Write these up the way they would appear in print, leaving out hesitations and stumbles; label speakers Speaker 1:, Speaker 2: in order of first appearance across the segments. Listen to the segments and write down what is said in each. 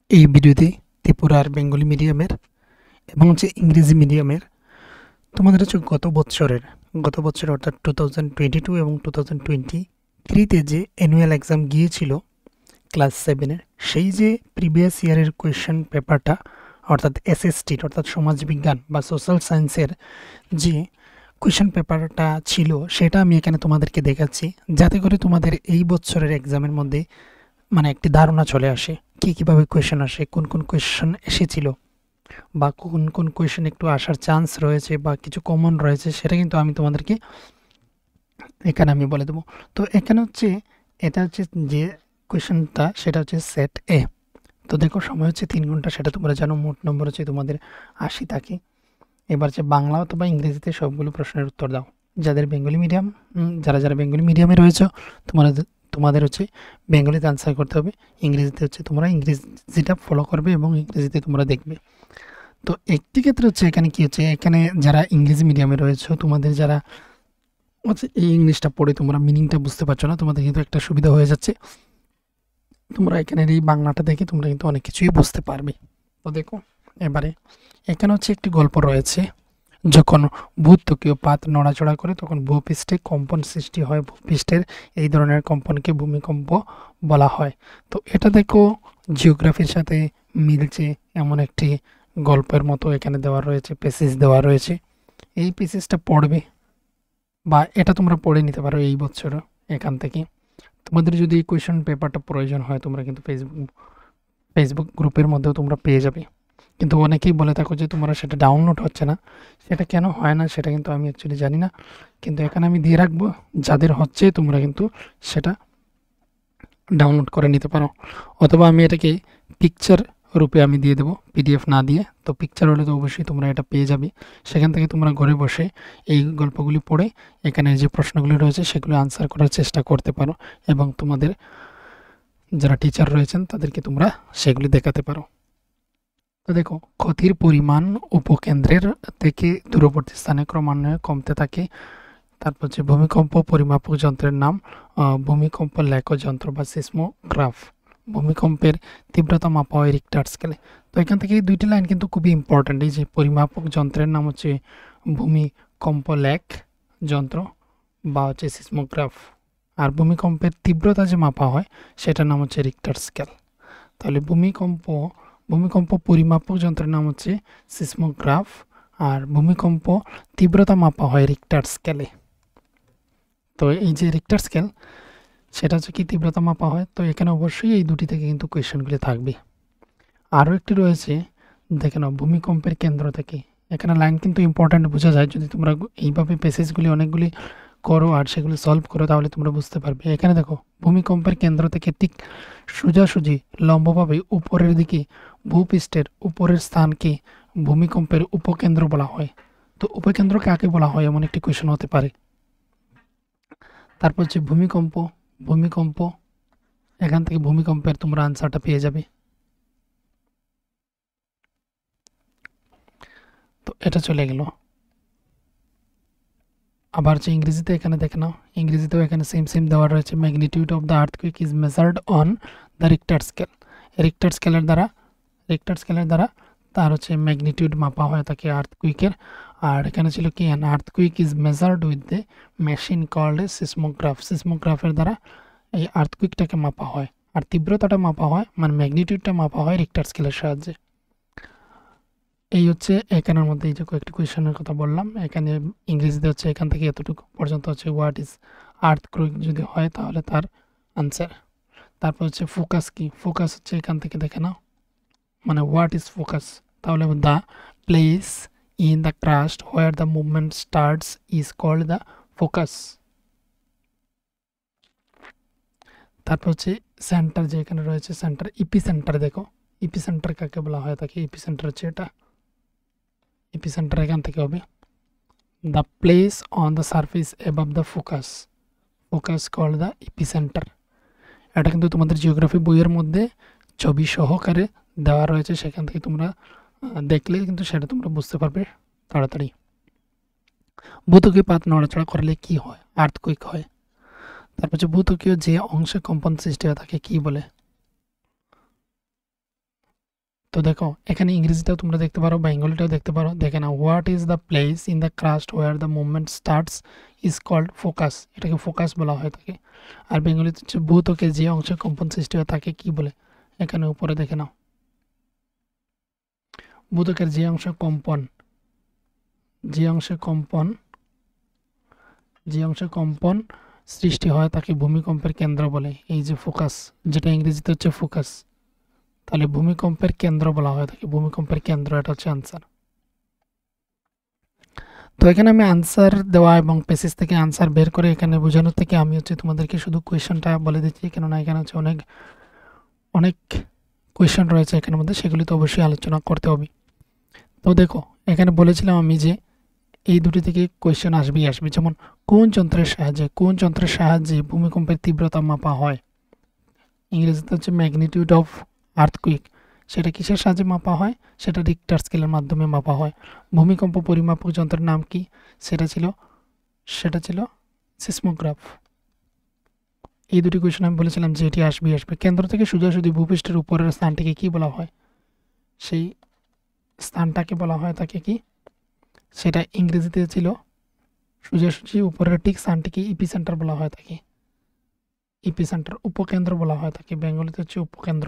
Speaker 1: এই ভিডিওতে ত্রিপুরা আর বেঙ্গলি মিডিয়ামের এবং ইংরেজি মিডিয়ামের তোমাদের গত বছর অর্থাৎ 2022 এবং 2023-তে যে অ্যানুয়াল এক্সাম গিয়েছিল ক্লাস 7-এর, সেই যে প্রিভিয়াস ইয়ারের কোয়েশ্চেন পেপারটা অর্থাৎ এসএসটির অর্থাৎ সমাজবিজ্ঞান বা সোশ্যাল সায়েন্সের যে কোয়েশ্চেন পেপারটা ছিল সেটা আমি এখানে তোমাদেরকে দেখাচ্ছি, যাতে করে তোমাদের এই বছরের এক্সামের মধ্যে একটি ধারণা চলে আসে কীভাবে কোয়েশ্চেন আসে, কোন কোন কোয়েশ্চেন এসেছিল বা কোন কোন কোয়েশ্চেন একটু আসার চান্স রয়েছে বা কিছু কমন রয়েছে, সেটা কিন্তু আমি তোমাদেরকে এখানে বলে দেবো। তো এখানে এটা হচ্ছে যে কোয়েশ্চেনটা, সেটা হচ্ছে সেট এ। তো দেখো, সময় হচ্ছে 3 ঘন্টা, সেটা তোমরা জানো। মোট নম্বর হচ্ছে তোমাদের 80 থাকে। এবার বাংলা অথবা ইংরেজিতে সবগুলো প্রশ্নের উত্তর দাও। যাদের বেঙ্গলি মিডিয়াম, যারা বেঙ্গলি মিডিয়ামে রয়েছে, তোমাদের তোমাদের বেঙ্গলিতে আনসার করতে হবে। ইংরেজিতে তোমরা ইংরেজিটা ফলো করবে এবং ইংরেজিতে তোমরা দেখবে। তো একটি ক্ষেত্রে এখানে কি হচ্ছে, এখানে যারা ইংরেজি মিডিয়ামে রয়েছে, তোমাদের যারা এই ইংলিশটা পড়ে তোমরা মিনিংটা বুঝতে পারছো না, তোমাদের কিন্তু একটা সুবিধা হয়ে যাচ্ছে, তোমরা এখানের এই বাংলাটা দেখে তোমরা কিন্তু অনেক কিছুই বুঝতে পারবে। তো দেখো, এবারে এখানে একটি গল্প রয়েছে। যখন ভূত্বকীয় পাত নড়াচড়া করে তখন ভূপৃষ্ঠে কম্পন সৃষ্টি হয়। ভূপৃষ্ঠের এই ধরনের কম্পনকে ভূমিকম্প বলা হয়। তো এটা দেখো, জিওগ্রাফির সাথে মিলছে এমন একটি গল্পের মতো এখানে দেওয়া রয়েছে, পেসেজ দেওয়া রয়েছে। এই পেসেজটা পড়বে বা এটা তোমরা পড়ে নিতে পারো এই বছর এখান থেকে। তোমাদের যদি এই কোয়েশ্চেন পেপারটা প্রয়োজন হয়, তোমরা কিন্তু ফেসবুক গ্রুপের মধ্যেও তোমরা পেয়ে যাবে। কিন্তু অনেকেই বলে থাকো যে তোমরা সেটা ডাউনলোড হচ্ছে না। সেটা কেন হয় না সেটা কিন্তু আমি অ্যাকচুয়ালি জানি না, কিন্তু এখানে আমি দিয়ে রাখবো। যাদের হচ্ছে তোমরা কিন্তু সেটা ডাউনলোড করে নিতে পারো, অথবা আমি এটাকে পিকচার রূপে আমি দিয়ে দেবো, পিডিএফ না দিয়ে। তো পিকচার হলে তো অবশ্যই তোমরা এটা পেয়ে যাবে। সেখান থেকে তোমরা ঘরে বসে এই গল্পগুলি পড়ে এখানে যে প্রশ্নগুলি রয়েছে সেগুলো আনসার করার চেষ্টা করতে পারো, এবং তোমাদের যারা টিচার রয়েছেন তাদেরকে তোমরা সেগুলি দেখাতে পারো। তো দেখো, ক্ষতির পরিমাণ উপকেন্দ্রের থেকে দূরবর্তী স্থানে ক্রমান্বয়ে কমতে থাকে। তারপর ভূমিকম্প পরিমাপক যন্ত্রের নাম ভূমিকম্প লেখ যন্ত্র বা সিসমোগ্রাফ। ভূমিকম্পের তীব্রতা মাপা হয় রিক্টার স্কেলে। তো এখান থেকে এই দুইটি লাইন কিন্তু খুবই ইম্পর্ট্যান্ট। এই যে পরিমাপক যন্ত্রের নাম হচ্ছে ভূমিকম্প লেখ যন্ত্র বা সিসমোগ্রাফ, আর ভূমিকম্পের তীব্রতা যে মাপা হয় সেটার নাম হচ্ছে রিক্টার স্কেল। তাহলে ভূমিকম্প পরিমাপক যন্ত্রের নাম হচ্ছে সিসমোগ্রাফ, আর ভূমিকম্প তীব্রতা মাপা হয় রিক্টার স্কেলে। তো এই যে রিক্টার স্কেল, সেটা হচ্ছে কি তীব্রতা মাপা হয়। তো এখানে অবশ্যই এই দুটি থেকে কিন্তু কোয়েশ্চেনগুলি থাকবে। আরও একটি রয়েছে, দেখে নাও, ভূমিকম্পের কেন্দ্র থেকে। এখানে লাইন কিন্তু ইম্পর্ট্যান্ট বোঝা যায়, যদি তোমরা এইভাবে প্যাসেজগুলি অনেকগুলি করো আর সেগুলো সলভ করো তাহলে তোমরা বুঝতে পারবে। এখানে দেখো, ভূমিকম্পের কেন্দ্র থেকে ঠিক সোজাসুজি লম্বভাবে উপরের দিকে ভূপৃষ্ঠের উপরের স্থানকে ভূমিকম্পের উপকেন্দ্র বলা হয়। তো উপকেন্দ্র কাকে বলা হয়, এমন একটি কোয়েশ্চেন হতে পারে। তারপর ভূমিকম্প, এখান থেকে ভূমিকম্পের তোমরা আনসারটা পেয়ে যাবে। তো এটা চলে গেল। আবার ইংরেজিতে এখানে দেখে নাও, ইংরেজিতেও এখানে সেম দেওয়া রয়েছে। Magnitude of the earthquake is measured on the Richter scale. Richter স্কেলের দ্বারা তার ম্যাগনিটিউড মাপা হয় থাকে আর্থকুইকের। আর এখানে ছিল কি, an earthquake is measured with the machine called a সিসমোগ্রাফের দ্বারা এই আর্থকুইকটাকে মাপা হয়, আর তীব্রতাটা মাপা হয়, ম্যাগনিটিউডটা মাপা হয় রিক্টার স্কেলের সাহায্যে। এই এখানের মধ্যে এই যে কয়েকটি কোয়েশ্চেনের কথা বললাম। এখানে ইংরেজিতে এখান থেকে এতটুকু পর্যন্ত হোয়াট ইজ আর্থকুইক যদি হয় তাহলে তার আনসার। তারপর ফোকাস কি, ফোকাস এখান থেকে দেখে নাও, হোয়াট ইজ ফোকাস, তাহলে the place in the crust where the movement starts is called the focus. তারপর সেন্টার, যে এখানে রয়েছে সেন্টার, ইপি সেন্টার। দেখো, ইপি সেন্টার কাকে বলা হয় থাকে, ইপি সেন্টার এটা, ইপি সেন্টার এখান থেকে হবে the place on the surface above the focus called the epicentre. এটা কিন্তু তোমাদের জিওগ্রাফি বইয়ের মধ্যে ছবি সহকারে দেওয়া রয়েছে, সেখান থেকে তোমরা দেখলে কিন্তু সেটা তোমরা বুঝতে পারবে তাড়াতাড়ি। ভূত্বকীয় পাত নড়াচড়া করলে কি হয়, আর্থকুইক হয়। তারপর ভূত্বকীয় যে অংশে কম্পন সৃষ্টি হয় তাকে কি বলে, তো দেখো এখানে ইংরেজিটাও তোমরা দেখতে পারো, বেঙ্গলিটাও দেখতে পারো। দেখে না, what is the place in the crust where the movement starts is called focus, এটাকে ফোকাস বলা হয় থাকে। আর বেঙ্গলিতে হচ্ছে ভূত্বকের যে অংশে কম্পন সৃষ্টি হয় তাকে কি বলে, এখানে উপরে দেখে নাও, ভূত্বকের যে অংশে কম্পন সৃষ্টি হয় তাকে ভূমিকম্পের কেন্দ্র বলে। এই যে ফোকাস, যেটা ইংরেজিতে হচ্ছে ফোকাস, তাহলে ভূমিকম্পের কেন্দ্র বলা হয় তাকে, ভূমিকম্পের কেন্দ্র, এটা হচ্ছে আনসার। তো এখানে আমি আনসার দেওয়া এবং পেসেজ থেকে আনসার বের করে এখানে বোঝানোর থেকে আমি হচ্ছে তোমাদেরকে শুধু কোয়েশ্চেনটা বলে দিচ্ছি, কেননা এখানে হচ্ছে অনেক কোয়েশ্চেন রয়েছে এখানের মধ্যে, সেগুলি তো অবশ্যই আলোচনা করতে হবে। তো দেখো এখানে বলেছিলাম আমি যে এই দুটি থেকে কোয়েশ্চেন আসবে। যেমন কোন যন্ত্রের সাহায্যে ভূমিকম্পের তীব্রতা মাপা হয়, ইংরেজিতে হচ্ছে ম্যাগনিটিউড অফ আর্থকুইক, সেটা কিসের সাহায্যে মাপা হয়, সেটা রিক্টার স্কেলের মাধ্যমে মাপা হয়। ভূমিকম্প পরিমাপক যন্ত্রের নাম কি, সেটা ছিল সিসমোগ্রাফ। এই দুটি কোয়েশ্চেন আমি বলেছিলাম যে এটি আসবে। কেন্দ্র থেকে সোজাসুজি ভূপৃষ্ঠের উপরের স্থানটিকে কি বলা হয়, সেই স্থানটাকে বলা হয় তাকে কি, সেটা ইংরেজিতে ছিল সোজাসুজি উপরের ঠিক স্থানটিকে ইপিসেন্টার বলা হয় তাকে, ইপিসেন্টার, উপকেন্দ্র বলা হয় তাকে, বেঙ্গলিতে হচ্ছে উপকেন্দ্র,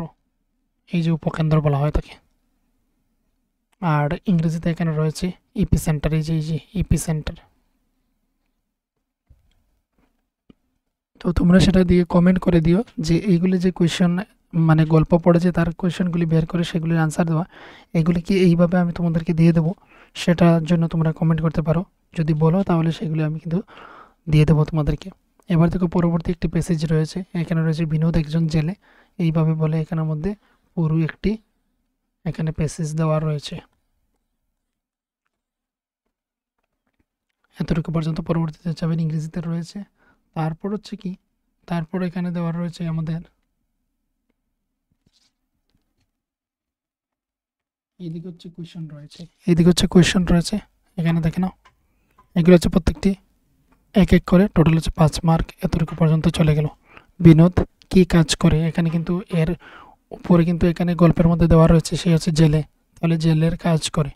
Speaker 1: এই যে উপকেন্দ্র বলা হয় তাকে। আর ইংরেজিতে এখানে রয়েছে ইপিসেন্টার, এই যে ইপিসেন্টার। তো তোমরা সেটা দিয়ে কমেন্ট করে দিও যে এইগুলি যে কোয়েশ্চেন মানে গল্প পড়েছে তার কোয়েশ্চেনগুলি বের করে সেগুলির আনসার দেওয়া, এগুলি কি এইভাবে আমি তোমাদেরকে দিয়ে দেবো, সেটার জন্য তোমরা কমেন্ট করতে পারো। যদি বলো তাহলে সেগুলি আমি কিন্তু দিয়ে দেবো তোমাদেরকে। এবার দেখো পরবর্তী একটি প্যাসেজ রয়েছে, এখানে রয়েছে বিনোদ একজন জেলে, এইভাবে বলে এখানের মধ্যে পুরো একটি এখানে প্যাসেজ দেওয়া রয়েছে। এতটুকু পর্যন্ত পরবর্তীতে যাবেন, ইংরেজিতে রয়েছে। তারপর হচ্ছে কি, তারপর এখানে দেওয়া রয়েছে আমাদের এইদিকে হচ্ছে কোয়েশ্চেন রয়েছে, এখানে দেখে নাও, এগুলো হচ্ছে প্রত্যেকটি এক এক করে, টোটাল হচ্ছে 5 মার্ক। এতটুকু পর্যন্ত চলে গেল। বিনোদ কি কাজ করে, এখানে কিন্তু এর উপরে কিন্তু এখানে গল্পের মধ্যে দেওয়া রয়েছে সে হচ্ছে জেলে, তাহলে জেলের কাজ করে।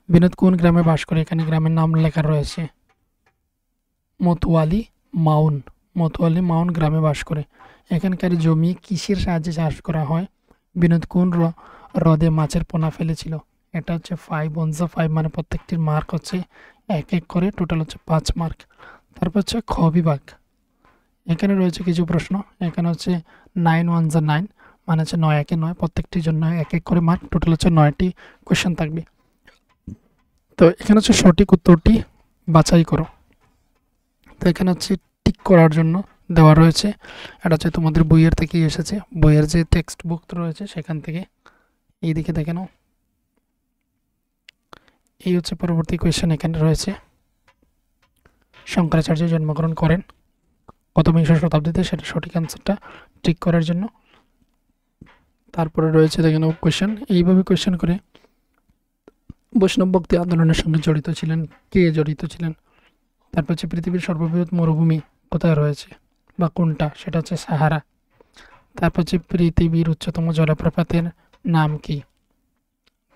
Speaker 1: বিনোদ কোন গ্রামে বাস করে, এখানে গ্রামের নাম লেখা রয়েছে মতুয়ালি মাউন গ্রামে বাস করে। এখানকার জমি কিসের সাহায্যে চাষ করা হয়, বিনোদ কোন হ্রদে মাছের পোনা ফেলেছিল, এটা হচ্ছে 5 on the 5, মানে প্রত্যেকটির মার্ক হচ্ছে এক এক করে, টোটাল হচ্ছে 5 মার্ক। তারপর হচ্ছে খ বিভাগ, এখানে রয়েছে কিছু প্রশ্ন, এখানে হচ্ছে 9 on the 9, মানে হচ্ছে 9 একে 9, প্রত্যেকটির জন্য এক এক করে মার্ক, টোটাল হচ্ছে 9টি কোয়েশ্চেন থাকবে। তো এখানে হচ্ছে সঠিক উত্তরটি বাছাই করো। তো এখানে হচ্ছে টিক করার জন্য দেওয়া রয়েছে, এটা হচ্ছে তোমাদের বইয়ের থেকেই এসেছে, বইয়ের যে টেক্সট বুক রয়েছে সেখান থেকে। এইদিকে দেখে নাও, এই হচ্ছে পরবর্তী কোয়েশ্চেন এখানে রয়েছে, শঙ্করাচার্য জন্মগ্রহণ করেন কত বিংশ শতাব্দীতে, সেটা সঠিক আনসারটা ঠিক করার জন্য। তারপরে রয়েছে দেখে নাও কোয়েশ্চেন, এইভাবে কোয়েশ্চেন করে বৈষ্ণব ভক্তি আন্দোলনের সঙ্গে কে জড়িত ছিলেন। তারপর হচ্ছে পৃথিবীর সর্ববৃহৎ মরুভূমি কোথায় রয়েছে বা কোনটা, সেটা হচ্ছে সাহারা। তারপর হচ্ছে পৃথিবীর উচ্চতম জলপ্রপাতের নাম কি।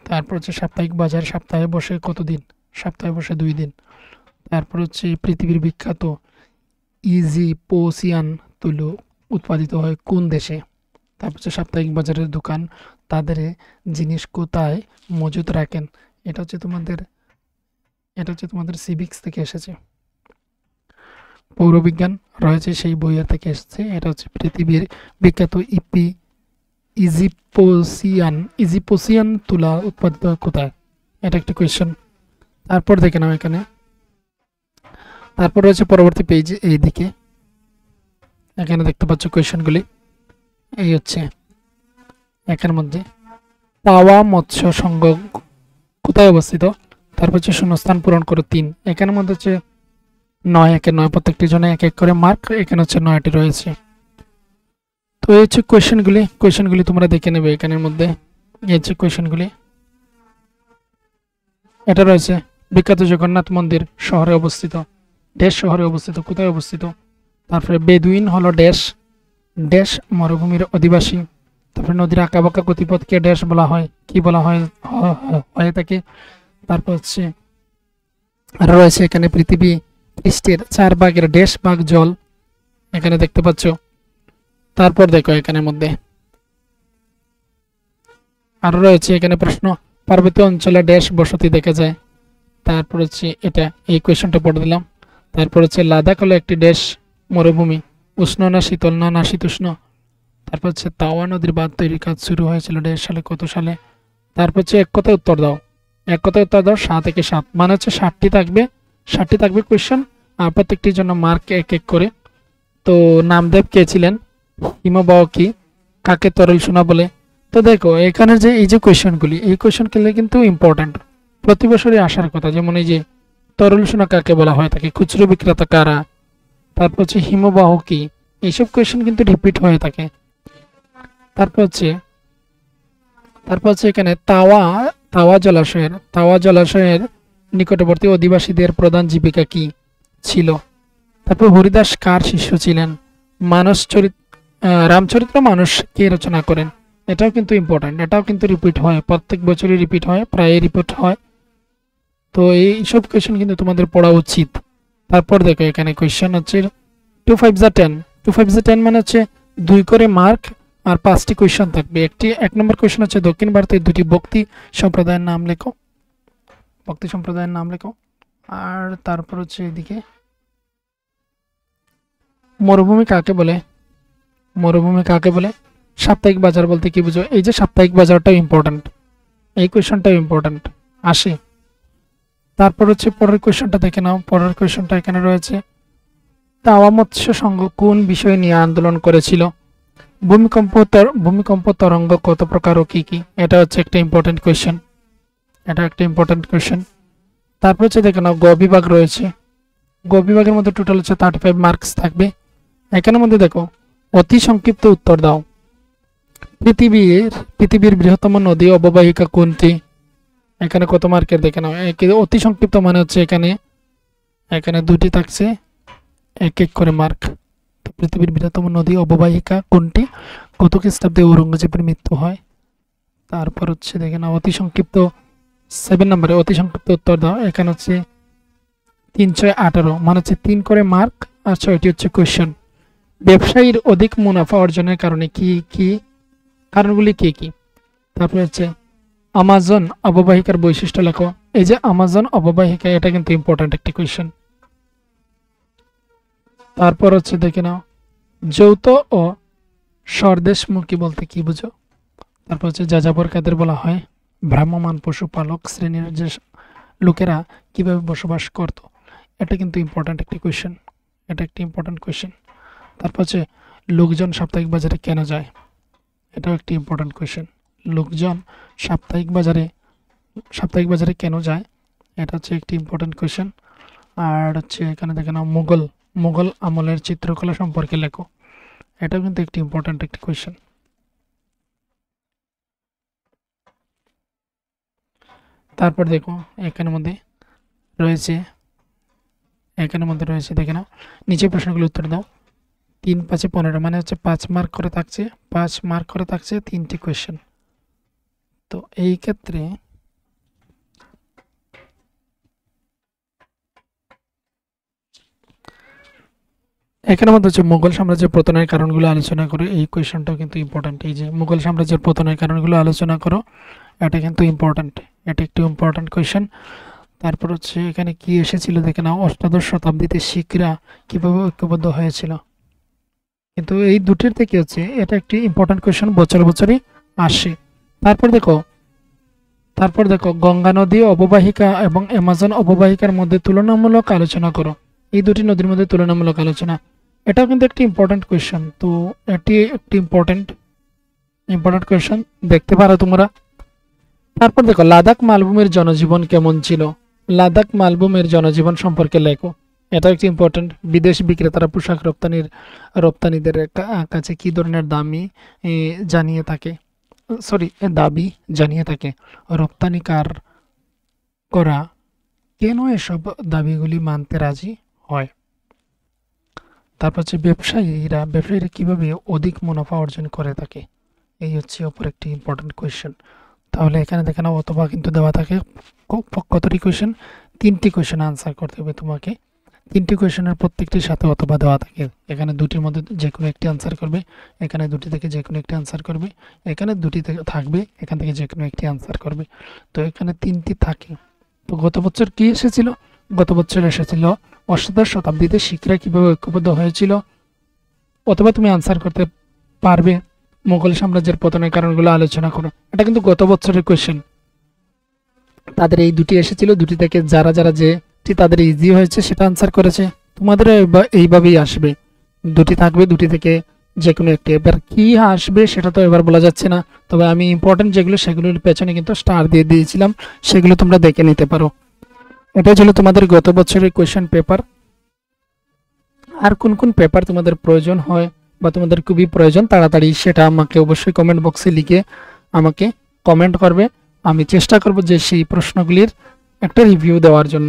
Speaker 1: তারপর হচ্ছে সাপ্তাহিক বাজার সপ্তাহে বসে কতদিন, সপ্তাহে বসে 2 দিন। তারপর হচ্ছে পৃথিবীর বিখ্যাত ইজিপশিয়ান তুলো উৎপাদিত হয় কোন দেশে। তারপর হচ্ছে সাপ্তাহিক বাজারের দোকান তাদের জিনিস কোথায় মজুত রাখেন, এটা হচ্ছে তোমাদের সিভিক্স থেকে এসেছে। পৌরবিজ্ঞান রয়েছে সেই বইয়ের থেকে এসেছে, এটা হচ্ছে পৃথিবীর বিখ্যাত ইজিপশিয়ান তুলা উৎপাদিত কোথায়, এটা একটা কোয়েশ্চেন। তারপর দেখে নাও এখানে, তারপর রয়েছে পরবর্তী পেজে, এইদিকে এখানে দেখতে পাচ্ছ কোয়েশ্চেনগুলি, এই হচ্ছে একের মধ্যে পাওয়া মৎস্য সংঘ কোথায় অবস্থিত। তারপর হচ্ছে শূন্যস্থান পূরণ করো 3, এখানের মধ্যে হচ্ছে 9 একে 9, প্রত্যেকটির জন্য এক এক করে মার্ক, এখানে হচ্ছে 9টি রয়েছে। তো এই হচ্ছে কোয়েশ্চেনগুলি তোমরা দেখে নেবে এখানের মধ্যে, এই হচ্ছে কোয়েশ্চেনগুলি। এটা রয়েছে বিখ্যাত জগন্নাথ মন্দির শহরে অবস্থিত, কোথায় অবস্থিত। তারপরে বেদুইন হলো ড্যাশ মরুভূমির অধিবাসী, তারপরে নদীর আঁকাবাঁকা গতিপথকে ড্যাশ বলা হয়, কি বলা হয় হয়ে থাকে। তারপর হচ্ছে আরো রয়েছে এখানে পৃথিবী পৃষ্ঠের 4 ভাগের ড্যাশ ভাগ জল, এখানে দেখতে পাচ্ছ। তারপর দেখো এখানের মধ্যে আরো রয়েছে এখানে প্রশ্ন, পার্বত্য অঞ্চলে ড্যাশ বসতি দেখা যায়। তারপর হচ্ছে এটা, এই কোয়েশনটা পড়ে দিলাম। তারপর হচ্ছে লাদাখ হলো একটি ড্যাশ মরুভূমি, উষ্ণ না শীতল না নাশীতোষ্ণ। তারপর হচ্ছে তাওয়া নদীর বাঁধ তৈরির কাজ শুরু হয়েছিল ড্যাশ সালে, কত সালে। তারপর হচ্ছে এক কথায় উত্তর দাও, এক কথায় উত্তর দাও 7 থেকে 7, মানে হচ্ছে 60টি থাকবে, 60টি থাকবে কোয়েশ্চেন, আর প্রত্যেকটির জন্য মার্ক এক এক করে। তো নামদেব কে ছিলেন, হিমবাহ কি, কাকে তরল সোনা বলে। তো দেখো এখানে যে এই যে কোয়েশ্চেনগুলি, এই কোয়েশ্চেনগুলি কিন্তু ইম্পর্ট্যান্ট, প্রতি বছরই আসার কথা। যেমন এই যে তরল সোনা কাকে বলা হয় থাকে, খুচরো বিক্রেতা কারা, তারপর হচ্ছে হিমবাহ কি, এইসব কোয়েশ্চেন কিন্তু রিপিট হয়ে থাকে। তারপর হচ্ছে এখানে তাওয়া জলাশয়ের নিকটবর্তী অধিবাসীদের প্রধান জীবিকা কি ছিল। তারপর হরিদাস কার শিষ্য ছিলেন, রামচরিত্র মানুষ কে রচনা করেন। এটাও কিন্তু ইম্পর্টেন্ট, এটাও কিন্তু রিপিট হয়, প্রত্যেক বছরই রিপিট হয়, প্রায় রিপিট হয়। তো এই সব কোয়েশ্চেন কিন্তু তোমাদের পড়া উচিত। তারপর দেখো এখানে কোয়েশ্চেন হচ্ছে 2 5 যা 10, 2 5 যা 10 মানে হচ্ছে 2 করে মার্ক আর 5টি কোয়েশ্চেন থাকবে। এক নম্বর কোয়েশ্চেন হচ্ছে দক্ষিণ ভারতের 2টি ভক্তি সম্প্রদায়ের নাম লেখো, ভক্তি সম্প্রদায়ের নাম লেখো। আর তারপর হচ্ছে এদিকে মরুভূমি কাকে বলে, মরুভূমি কাকে বলে, সাপ্তাহিক বাজার বলতে কি বুঝো। এই যে সাপ্তাহিক বাজারটাও ইম্পর্টেন্ট, এই কোয়েশ্চেনটাও ইম্পর্টেন্ট আসে। তারপর হচ্ছে পরের কোয়েশ্চেনটা দেখে নাও, পরের কোয়েশ্চেনটা এখানে রয়েছে, তাওয়া মৎস্য সংঘ কোন বিষয় নিয়ে আন্দোলন করেছিল। ভূমিকম্প তরঙ্গ কত প্রকার ও কি কি, এটা হচ্ছে একটা ইম্পর্টেন্ট কোয়েশ্চেন, এটা একটা ইম্পর্টেন্ট কোয়েশ্চেন। তারপর হচ্ছে দেখে নাও গ বিভাগ রয়েছে, গ বিভাগের মধ্যে টোটাল হচ্ছে 35 মার্কস থাকবে। এখানের মধ্যে দেখো অতি সংক্ষিপ্ত উত্তর দাও, পৃথিবীর বৃহত্তম নদী অববাহিকা কোনটি। এখানে কত মার্কের দেখে নাও, অতি সংক্ষিপ্ত মানে হচ্ছে এখানে 2টি থাকছে, এক এক করে মার্ক। তো পৃথিবীর বৃহত্তম নদী অববাহিকা কোনটি, কত খ্রিস্টাব্দে ঔরঙ্গজেবের মৃত্যু হয়। তারপর হচ্ছে দেখে নাও অতি সংক্ষিপ্ত 7 নম্বরে অতি সংক্ষিপ্ত উত্তর দাও। এখানে হচ্ছে 318 মানে হচ্ছে 3 করে মার্ক আর 6টি হচ্ছে কোয়েশ্চেন। ব্যবসায়ীর অধিক মুনাফা অর্জনের কারণে কারণগুলি কি কি। তারপরে হচ্ছে আমাজন অববাহিকার বৈশিষ্ট্য লেখো। এই যে আমাজন অববাহিকা, এটা কিন্তু ইম্পর্টেন্ট একটি কোয়েশ্চেন। তারপর হচ্ছে দেখে নাও যৌথ ও স্বদেশমুখী বলতে কি বুঝো। তারপর হচ্ছে যাযাবর কাদের বলা হয়, ভ্রাম্যমাণ পশুপালক শ্রেণীর যে লোকেরা কিভাবে বসবাস করত। এটা কিন্তু ইম্পর্টেন্ট একটি কোয়েশ্চেন, এটা একটি ইম্পর্টেন্ট কোয়েশ্চেন। তারপর হচ্ছে লোকজন সাপ্তাহিক বাজারে কেন যায়, এটাও একটি ইম্পর্টেন্ট কোয়েশ্চেন। লোকজন সাপ্তাহিক বাজারে কেন যায়, এটা হচ্ছে একটি ইম্পর্টেন্ট কোয়েশ্চেন। আর হচ্ছে এখানে দেখে নাও মুঘল আমলের চিত্রকলা সম্পর্কে লেখো, এটাও কিন্তু একটি ইম্পর্টেন্ট একটি কোয়েশ্চেন। তারপর দেখো এখানের মধ্যে রয়েছে দেখে নাও নিচে প্রশ্নগুলো উত্তর দাও। 3 5 15 মানে হচ্ছে 5 মার্ক করে থাকছে, 5 মার্ক করে থাকছে 3টি কোয়েশ্চেন। তো এই ক্ষেত্রে এখানের মধ্যে হচ্ছে মুঘল সাম্রাজ্যের পতনের কারণগুলো আলোচনা করে, এই কোয়েশ্চেনটাও কিন্তু ইম্পর্টেন্ট। এই যে মুঘল সাম্রাজ্যের পতনের কারণগুলো আলোচনা করো, এটা কিন্তু ইম্পর্টেন্ট, এটা একটি ইম্পর্টেন্ট কোয়েশ্চেন। তারপর হচ্ছে এখানে কি এসেছিল দেখে নাও, অষ্টাদশ শতাব্দীতে শিখরা কিভাবে ঐক্যবদ্ধ হয়েছিল। কিন্তু এই দুটির থেকে হচ্ছে এটা একটি ইম্পর্টেন্ট কোয়েশ্চেন, বছরই আসে। তারপর দেখো গঙ্গা নদী অববাহিকা এবং অ্যামাজন অববাহিকার মধ্যে তুলনামূলক আলোচনা করো। এই দুটি নদীর মধ্যে তুলনামূলক আলোচনা, এটাও কিন্তু একটি ইম্পর্টেন্ট কোয়েশ্চেন। তো এটি একটি ইম্পর্টেন্ট কোয়েশ্চেন, দেখতে পারো তোমরা। তারপর দেখো লাদাখ মালভূমির জনজীবন কেমন ছিল, লাদাখ মালভূমির জনজীবন সম্পর্কে লেখো, এটা একটি ইম্পর্টেন্ট। বিদেশ বিক্রেতারা পোশাক রপ্তানিদের কাছে কি ধরনের দাবি জানিয়ে থাকে, রপ্তানিকারকরা কেন এসব দাবিগুলি মানতে রাজি হয়। তারপর হচ্ছে ব্যবসায়ীরা কিভাবে অধিক মুনাফা অর্জন করে থাকে, এই হচ্ছে অপর একটি ইম্পর্টেন্ট কোয়েশ্চেন। তাহলে এখানে দেখেন অথবা কিন্তু দেওয়া থাকে কতটি কোয়েশ্চেন, 3টি কোয়েশ্চেন আনসার করতে হবে তোমাকে। 3টি কোয়েশ্চেনের প্রত্যেকটির সাথে অথবা দেওয়া থাকে। এখানে দুটির মধ্যে যে কোনো একটি আনসার করবে, এখানে দুটি থেকে যে কোনো একটি আনসার করবে, এখানে দুটি থেকে থাকবে, এখান থেকে যে কোনো একটি আনসার করবে। তো এখানে 3টি থাকে। তো গত বছর কি এসেছিল? গত বছর এসেছিল অষ্টাদশ শতাব্দীতে শিখরা কিভাবে ঐক্যবদ্ধ হয়েছিল, অথবা তুমি আনসার করতে পারবে মোগল সাম্রাজ্যের পতনের কারণগুলো আলোচনা করো। এটা কিন্তু গত বছরের কোয়েশ্চেন। তাদের এই দুটি এসেছিল, দুটি থেকে যারা যারা যেটি তাদের ইজি হয়েছে সেটা আনসার করেছে। তোমাদের এইভাবেই আসবে, দুটি থাকবে, দুটি থেকে যে কোনো একটি। এবার কি আসবে সেটা তো এবার বলা যাচ্ছে না, তবে আমি ইম্পর্টেন্ট যেগুলো সেগুলোর পেছনে কিন্তু স্টার দিয়ে দিয়েছিলাম, সেগুলো তোমরা দেখে নিতে পারো। এটাই ছিল তোমাদের গত বছরের কোয়েশ্চেন পেপার। আর কোন কোন পেপার তোমাদের প্রয়োজন হয় বা তোমাদের খুবই প্রয়োজন তাড়াতাড়ি, সেটা আমাকে অবশ্যই কমেন্ট বক্সে লিখে আমাকে কমেন্ট করবে। আমি চেষ্টা করব যে সেই প্রশ্নগুলির একটা রিভিউ দেওয়ার জন্য।